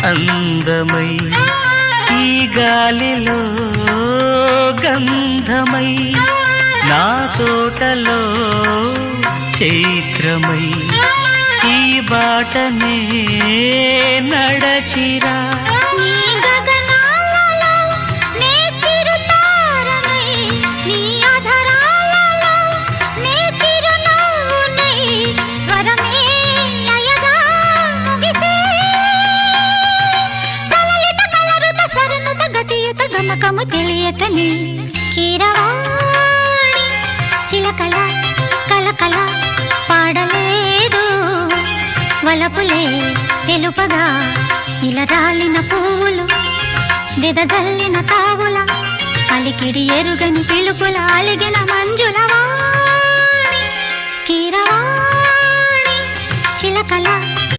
అందమై ఈ గాలిలో గంధమై నా తోటలో చైత్రమై ఈ బాటనే నడచిరా గమకము తెలియకని కీరవాణి చిలకల కలకల పాడలేదు వలపులే తెలుపగా ఇలా రాలిన పువ్వులు వెదజల్లిన తావుల అలికిడి ఎరుగని పిలుపుల అలిగిన మంజుల వాణి కీరవాణి చిలకల